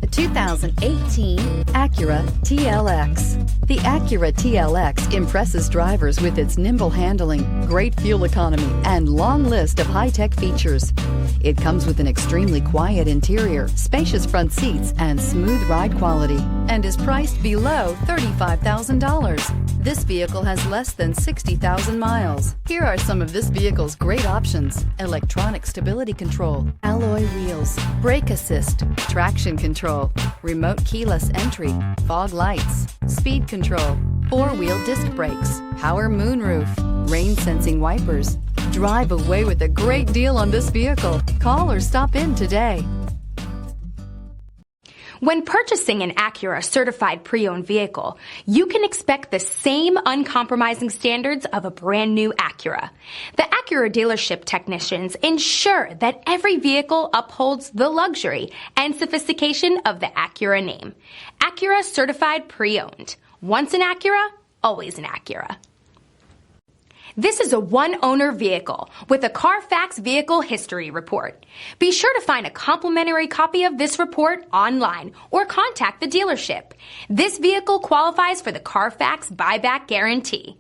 The 2018 Acura TLX. The Acura TLX impresses drivers with its nimble handling, great fuel economy, and long list of high-tech features. It comes with an extremely quiet interior, spacious front seats, and smooth ride quality, and is priced below $35,000. This vehicle has less than 60,000 miles. Here are some of this vehicle's great options: electronic stability control, alloy wheels, brake assist, traction control, remote keyless entry, fog lights, speed control, four-wheel disc brakes, power moonroof, rain sensing wipers. Drive away with a great deal on this vehicle. Call or stop in today. When purchasing an Acura certified pre-owned vehicle, you can expect the same uncompromising standards of a brand new Acura. The Acura dealership technicians ensure that every vehicle upholds the luxury and sophistication of the Acura name. Acura certified pre-owned. Once an Acura, always an Acura. This is a one-owner vehicle with a Carfax Vehicle History Report. Be sure to find a complimentary copy of this report online or contact the dealership. This vehicle qualifies for the Carfax Buyback Guarantee.